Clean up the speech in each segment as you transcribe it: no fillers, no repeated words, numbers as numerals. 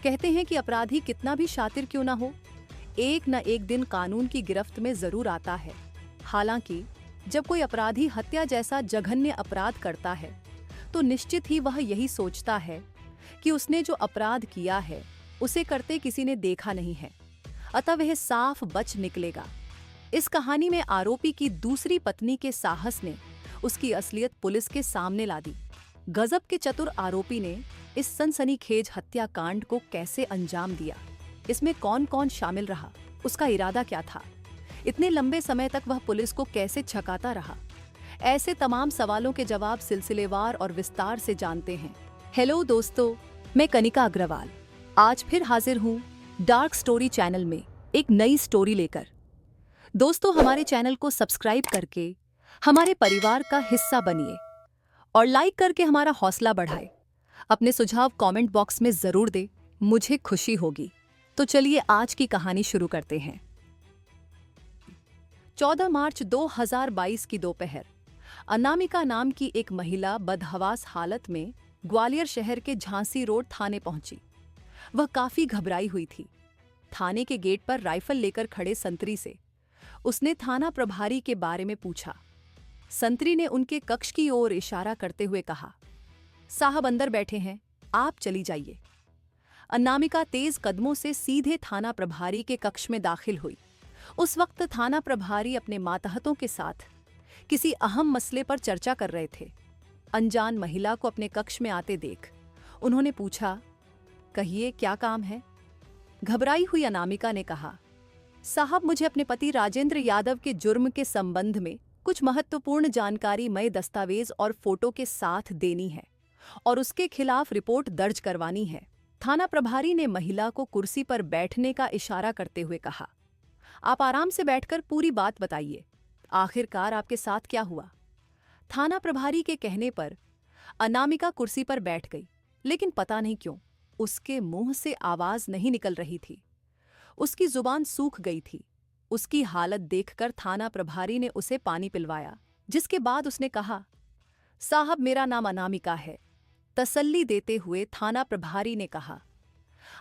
कहते हैं कि अपराधी कितना भी शातिर क्यों ना हो, एक न एक दिन कानून की गिरफ्त में जरूर आता है। हालांकि जब कोई अपराधी हत्या जैसा जघन्य अपराध करता है तो निश्चित ही वह यही सोचता है कि उसने जो अपराध किया है उसे करते किसी ने देखा नहीं है, अतः वह साफ बच निकलेगा। इस कहानी में आरोपी की दूसरी पत्नी के साहस ने उसकी असलियत पुलिस के सामने ला दी। गजब के चतुर आरोपी ने इस सनसनीखेज हत्याकांड को कैसे अंजाम दिया, इसमें कौन कौन शामिल रहा, उसका इरादा क्या था, इतने लंबे समय तक वह पुलिस को कैसे छकाता रहा, ऐसे तमाम सवालों के जवाब सिलसिलेवार और विस्तार से जानते हैं। हेलो दोस्तों, मैं कनिका अग्रवाल आज फिर हाजिर हूँ डार्क स्टोरी चैनल में एक नई स्टोरी लेकर। दोस्तों, हमारे चैनल को सब्सक्राइब करके हमारे परिवार का हिस्सा बनिए और लाइक करके हमारा हौसला बढ़ाए। अपने सुझाव कमेंट बॉक्स में जरूर दें, मुझे खुशी होगी। तो चलिए आज की कहानी शुरू करते हैं। 14 मार्च 2022 की दोपहर अनामिका नाम की एक महिला बदहवास हालत में ग्वालियर शहर के झांसी रोड थाने पहुंची। वह काफी घबराई हुई थी। थाने के गेट पर राइफल लेकर खड़े संतरी से उसने थाना प्रभारी के बारे में पूछा। संतरी ने उनके कक्ष की ओर इशारा करते हुए कहा, साहब अंदर बैठे हैं, आप चली जाइए। अनामिका तेज कदमों से सीधे थाना प्रभारी के कक्ष में दाखिल हुई। उस वक्त थाना प्रभारी अपने मातहतों के साथ किसी अहम मसले पर चर्चा कर रहे थे। अनजान महिला को अपने कक्ष में आते देख उन्होंने पूछा, कहिए क्या काम है? घबराई हुई अनामिका ने कहा, साहब मुझे अपने पति राजेंद्र यादव के जुर्म के संबंध में कुछ महत्वपूर्ण जानकारी मय दस्तावेज और फोटो के साथ देनी है और उसके खिलाफ रिपोर्ट दर्ज करवानी है। थाना प्रभारी ने महिला को कुर्सी पर बैठने का इशारा करते हुए कहा, आप आराम से बैठकर पूरी बात बताइए, आखिरकार आपके साथ क्या हुआ? थाना प्रभारी के कहने पर अनामिका कुर्सी पर बैठ गई, लेकिन पता नहीं क्यों उसके मुंह से आवाज नहीं निकल रही थी। उसकी जुबान सूख गई थी। उसकी हालत देखकर थाना प्रभारी ने उसे पानी पिलवाया, जिसके बाद उसने कहा, साहब मेरा नाम अनामिका है। तसल्ली देते हुए थाना प्रभारी ने कहा,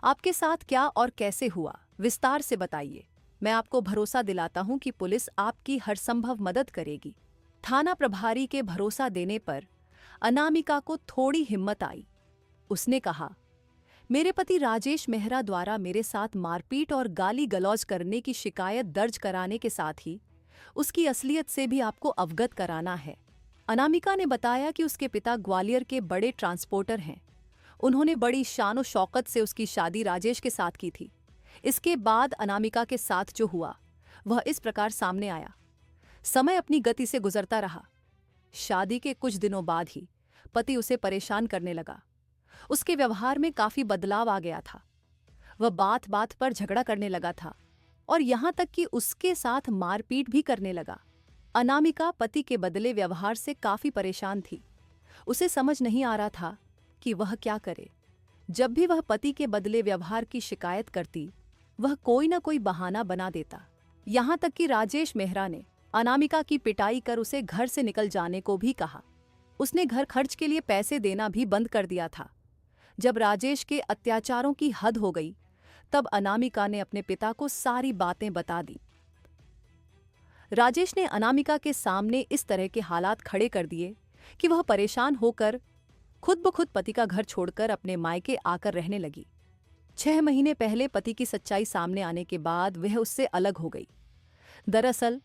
आपके साथ क्या और कैसे हुआ, विस्तार से बताइए। मैं आपको भरोसा दिलाता हूं कि पुलिस आपकी हर संभव मदद करेगी। थाना प्रभारी के भरोसा देने पर अनामिका को थोड़ी हिम्मत आई। उसने कहा, मेरे पति राजेश मेहरा द्वारा मेरे साथ मारपीट और गाली गलौज करने की शिकायत दर्ज कराने के साथ ही उसकी असलियत से भी आपको अवगत कराना है। अनामिका ने बताया कि उसके पिता ग्वालियर के बड़े ट्रांसपोर्टर हैं। उन्होंने बड़ी शान और शौकत से उसकी शादी राजेश के साथ की थी। इसके बाद अनामिका के साथ जो हुआ वह इस प्रकार सामने आया। समय अपनी गति से गुजरता रहा। शादी के कुछ दिनों बाद ही पति उसे परेशान करने लगा। उसके व्यवहार में काफी बदलाव आ गया था। वह बात बात पर झगड़ा करने लगा था और यहां तक कि उसके साथ मारपीट भी करने लगा। अनामिका पति के बदले व्यवहार से काफी परेशान थी। उसे समझ नहीं आ रहा था कि वह क्या करे। जब भी वह पति के बदले व्यवहार की शिकायत करती, वह कोई ना कोई बहाना बना देता। यहां तक कि राजेश मेहरा ने अनामिका की पिटाई कर उसे घर से निकल जाने को भी कहा। उसने घर खर्च के लिए पैसे देना भी बंद कर दिया था। जब राजेश के अत्याचारों की हद हो गई, तब अनामिका ने अपने पिता को सारी बातें बता दी। राजेश ने अनामिका के सामने इस तरह के हालात खड़े कर दिए कि वह परेशान होकर खुद ब खुद पति का घर छोड़कर अपने मायके आकर रहने लगी। 6 महीने पहले पति की सच्चाई सामने आने के बाद वह उससे अलग हो गई। दरअसल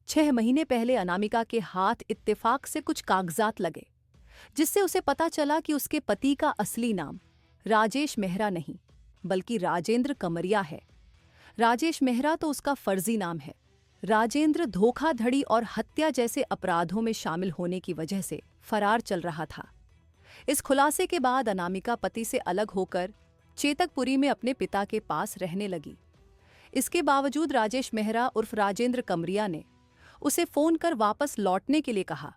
6 महीने पहले अनामिका के हाथ इत्तेफाक से कुछ कागजात लगे, जिससे उसे पता चला कि उसके पति का असली नाम राजेश मेहरा नहीं बल्कि राजेंद्र कमरिया है। राजेश मेहरा तो उसका फर्जी नाम है। राजेंद्र धोखाधड़ी और हत्या जैसे अपराधों में शामिल होने की वजह से फरार चल रहा था। इस खुलासे के बाद अनामिका पति से अलग होकर चेतकपुरी में अपने पिता के पास रहने लगी। इसके बावजूद राजेश मेहरा उर्फ राजेंद्र कमरिया ने उसे फोन कर वापस लौटने के लिए कहा।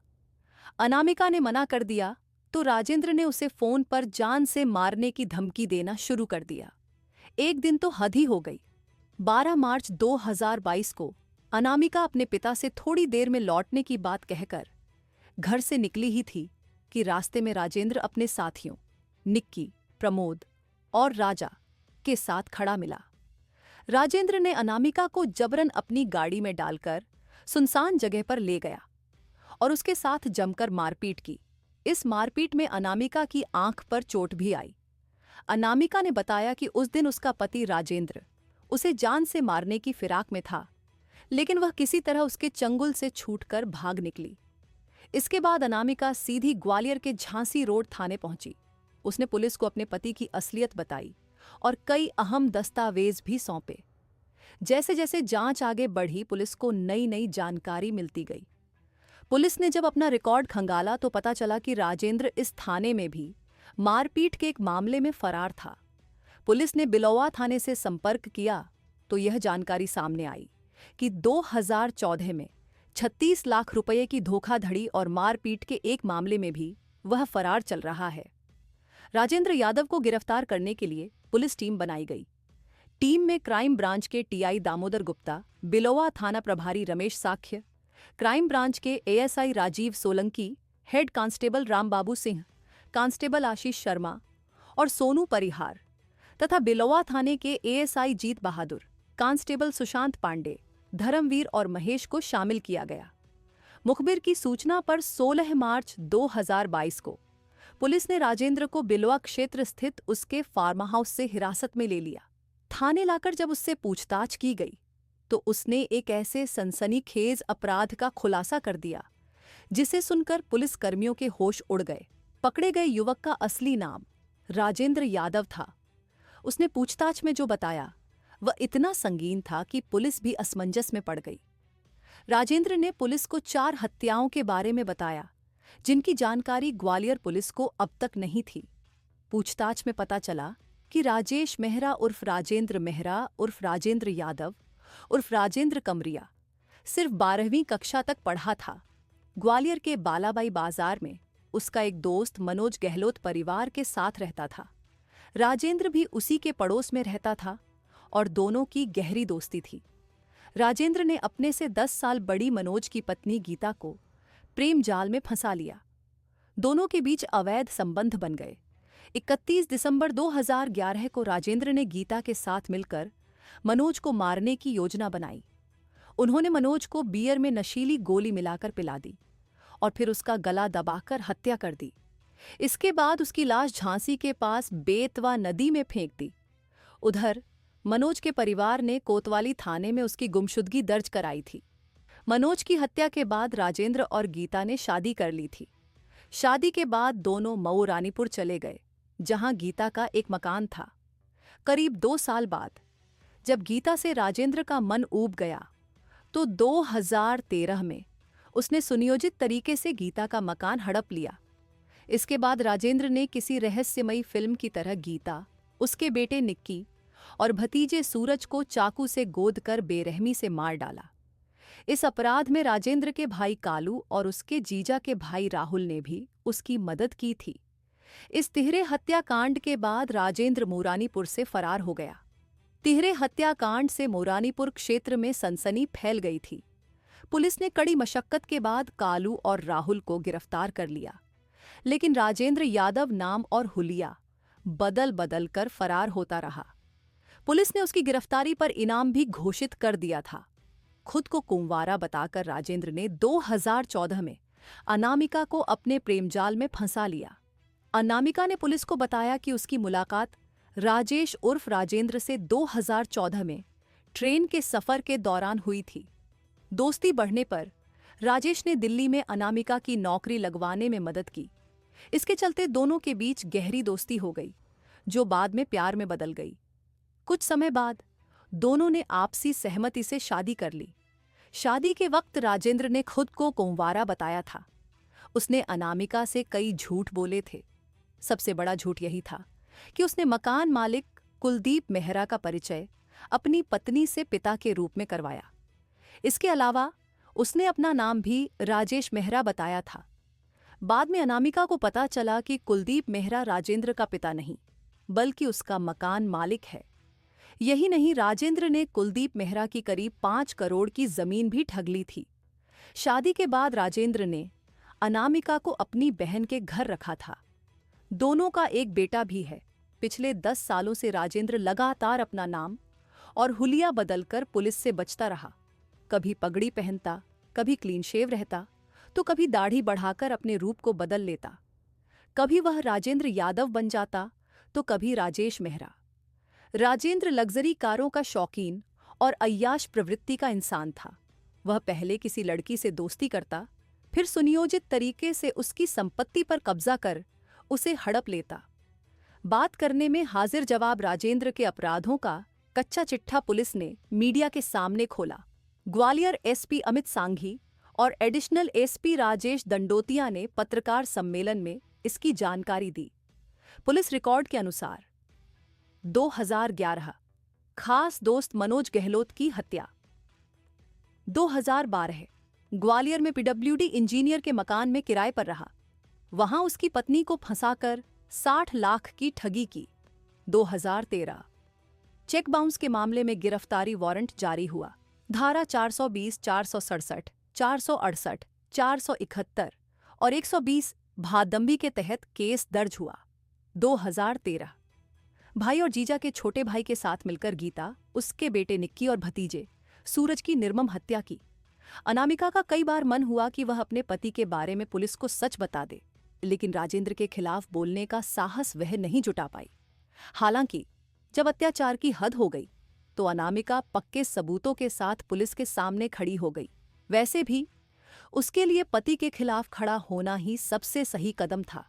अनामिका ने मना कर दिया तो राजेंद्र ने उसे फोन पर जान से मारने की धमकी देना शुरू कर दिया। एक दिन तो हद ही हो गई। 12 मार्च 2022 को अनामिका अपने पिता से थोड़ी देर में लौटने की बात कहकर घर से निकली ही थी कि रास्ते में राजेंद्र अपने साथियों निक्की, प्रमोद और राजा के साथ खड़ा मिला। राजेंद्र ने अनामिका को जबरन अपनी गाड़ी में डालकर सुनसान जगह पर ले गया और उसके साथ जमकर मारपीट की। इस मारपीट में अनामिका की आंख पर चोट भी आई। अनामिका ने बताया कि उस दिन उसका पति राजेंद्र उसे जान से मारने की फिराक में था, लेकिन वह किसी तरह उसके चंगुल से छूटकर भाग निकली। इसके बाद अनामिका सीधी ग्वालियर के झांसी रोड थाने पहुंची। उसने पुलिस को अपने पति की असलियत बताई और कई अहम दस्तावेज भी सौंपे। जैसे जैसे जांच आगे बढ़ी, पुलिस को नई नई जानकारी मिलती गई। पुलिस ने जब अपना रिकॉर्ड खंगाला तो पता चला कि राजेंद्र इस थाने में भी मारपीट के एक मामले में फरार था। पुलिस ने बिलोवा थाने से संपर्क किया तो यह जानकारी सामने आई कि 2014 में 36 लाख रुपए की धोखाधड़ी और मारपीट के एक मामले में भी वह फरार चल रहा है। राजेंद्र यादव को गिरफ्तार करने के लिए पुलिस टीम बनाई गई। टीम में क्राइम ब्रांच के टीआई दामोदर गुप्ता, बिलोवा थाना प्रभारी रमेश साख्य, क्राइम ब्रांच के ASI Rajeev Solanki, head constable Rambabu Singh, constable Ashish Sharma और सोनू परिहार तथा बिलोवा थाने के एएसआई जीत बहादुर, कांस्टेबल सुशांत पांडे, धर्मवीर और महेश को शामिल किया गया। मुखबिर की सूचना पर 16 मार्च 2022 को पुलिस ने राजेंद्र को बिलोवा क्षेत्र स्थित उसके फार्म हाउस से हिरासत में ले लिया। थाने लाकर जब उससे पूछताछ की गई तो उसने एक ऐसे सनसनीखेज अपराध का खुलासा कर दिया जिसे सुनकर पुलिस कर्मियों के होश उड़ गए। पकड़े गए युवक का असली नाम राजेंद्र यादव था। उसने पूछताछ में जो बताया वह इतना संगीन था कि पुलिस भी असमंजस में पड़ गई। राजेंद्र ने पुलिस को 4 हत्याओं के बारे में बताया जिनकी जानकारी ग्वालियर पुलिस को अब तक नहीं थी। पूछताछ में पता चला कि राजेश मेहरा उर्फ राजेंद्र मेहरा उर्फ राजेंद्र यादव उर्फ राजेंद्र कमरिया सिर्फ 12वीं कक्षा तक पढ़ा था। ग्वालियर के बालाबाई बाजार में उसका एक दोस्त मनोज गहलोत परिवार के साथ रहता था। राजेंद्र भी उसी के पड़ोस में रहता था और दोनों की गहरी दोस्ती थी। राजेंद्र ने अपने से 10 साल बड़ी मनोज की पत्नी गीता को प्रेम जाल में फंसा लिया। दोनों के बीच अवैध संबंध बन गए। 31 दिसंबर 2011 को राजेंद्र ने गीता के साथ मिलकर मनोज को मारने की योजना बनाई। उन्होंने मनोज को बियर में नशीली गोली मिलाकर पिला दी और फिर उसका गला दबाकर हत्या कर दी। इसके बाद उसकी लाश झांसी के पास बेतवा नदी में फेंक दी। उधर मनोज के परिवार ने कोतवाली थाने में उसकी गुमशुदगी दर्ज कराई थी। मनोज की हत्या के बाद राजेंद्र और गीता ने शादी कर ली थी। शादी के बाद दोनों मऊ रानीपुर चले गए, जहां गीता का एक मकान था। करीब 2 साल बाद जब गीता से राजेंद्र का मन ऊब गया तो 2013 में उसने सुनियोजित तरीके से गीता का मकान हड़प लिया। इसके बाद राजेंद्र ने किसी रहस्यमयी फिल्म की तरह गीता, उसके बेटे निक्की और भतीजे सूरज को चाकू से गोदकर बेरहमी से मार डाला। इस अपराध में राजेंद्र के भाई कालू और उसके जीजा के भाई राहुल ने भी उसकी मदद की थी। इस तिहरे हत्याकांड के बाद राजेंद्र मोरानीपुर से फरार हो गया। तिहरे हत्याकांड से मोरानीपुर क्षेत्र में सनसनी फैल गई थी। पुलिस ने कड़ी मशक्कत के बाद कालू और राहुल को गिरफ्तार कर लिया, लेकिन राजेंद्र यादव नाम और हुलिया बदल बदल कर फरार होता रहा। पुलिस ने उसकी गिरफ्तारी पर इनाम भी घोषित कर दिया था। खुद को कुंवारा बताकर राजेंद्र ने 2014 में अनामिका को अपने प्रेमजाल में फंसा लिया। अनामिका ने पुलिस को बताया कि उसकी मुलाकात राजेश उर्फ राजेंद्र से 2014 में ट्रेन के सफर के दौरान हुई थी। दोस्ती बढ़ने पर राजेश ने दिल्ली में अनामिका की नौकरी लगवाने में मदद की। इसके चलते दोनों के बीच गहरी दोस्ती हो गई, जो बाद में प्यार में बदल गई। कुछ समय बाद दोनों ने आपसी सहमति से शादी कर ली। शादी के वक्त राजेंद्र ने खुद को कुंवारा बताया था। उसने अनामिका से कई झूठ बोले थे। सबसे बड़ा झूठ यही था कि उसने मकान मालिक कुलदीप मेहरा का परिचय अपनी पत्नी से पिता के रूप में करवाया। इसके अलावा उसने अपना नाम भी राजेश मेहरा बताया था। बाद में अनामिका को पता चला कि कुलदीप मेहरा राजेंद्र का पिता नहीं, बल्कि उसका मकान मालिक है। यही नहीं, राजेंद्र ने कुलदीप मेहरा की करीब 5 करोड़ की जमीन भी ठग ली थी। शादी के बाद राजेंद्र ने अनामिका को अपनी बहन के घर रखा था। दोनों का एक बेटा भी है। पिछले 10 सालों से राजेंद्र लगातार अपना नाम और हुलिया बदलकर पुलिस से बचता रहा। कभी पगड़ी पहनता, कभी क्लीन शेव रहता, तो कभी दाढ़ी बढ़ाकर अपने रूप को बदल लेता। कभी वह राजेंद्र यादव बन जाता, तो कभी राजेश मेहरा। राजेंद्र लग्जरी कारों का शौकीन और अय्याश प्रवृत्ति का इंसान था। वह पहले किसी लड़की से दोस्ती करता, फिर सुनियोजित तरीके से उसकी संपत्ति पर कब्जा कर उसे हड़प लेता। बात करने में हाजिर जवाब राजेंद्र के अपराधों का कच्चा चिट्ठा पुलिस ने मीडिया के सामने खोला। ग्वालियर एसपी अमित सांघी और एडिशनल एसपी राजेश दंडोतिया ने पत्रकार सम्मेलन में इसकी जानकारी दी। पुलिस रिकॉर्ड के अनुसार 2011 खास दोस्त मनोज गहलोत की हत्या। 2012 ग्वालियर में पीडब्ल्यूडी इंजीनियर के मकान में किराए पर रहा। वहां उसकी पत्नी को फंसाकर 60 लाख की ठगी की। 2013 चेक बाउंस के मामले में गिरफ्तारी वारंट जारी हुआ। धारा 420, 467, 468, 471 और 120 भादंबी के तहत केस दर्ज हुआ। 2013 भाई और जीजा के छोटे भाई के साथ मिलकर गीता, उसके बेटे निक्की और भतीजे सूरज की निर्मम हत्या की। अनामिका का कई बार मन हुआ कि वह अपने पति के बारे में पुलिस को सच बता दे, लेकिन राजेंद्र के खिलाफ बोलने का साहस वह नहीं जुटा पाई। हालांकि जब अत्याचार की हद हो गई तो अनामिका पक्के सबूतों के साथ पुलिस के सामने खड़ी हो गई। वैसे भी उसके लिए पति के खिलाफ खड़ा होना ही सबसे सही कदम था।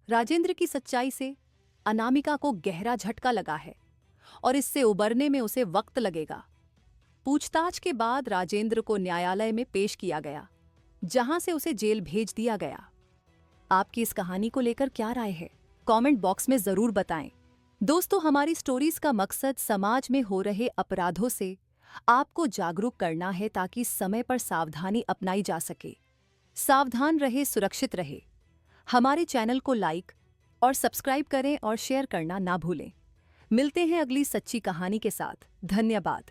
राजेंद्र की सच्चाई से अनामिका को गहरा झटका लगा है और इससे उबरने में उसे वक्त लगेगा। पूछताछ के बाद राजेंद्र को न्यायालय में पेश किया गया, जहां से उसे जेल भेज दिया गया। आपकी इस कहानी को लेकर क्या राय है? कमेंट बॉक्स में जरूर बताएं। दोस्तों, हमारी स्टोरीज का मकसद समाज में हो रहे अपराधों से आपको जागरूक करना है ताकि समय पर सावधानी अपनाई जा सके। सावधान रहे, सुरक्षित रहे। हमारे चैनल को लाइक और सब्सक्राइब करें और शेयर करना ना भूलें। मिलते हैं अगली सच्ची कहानी के साथ। धन्यवाद।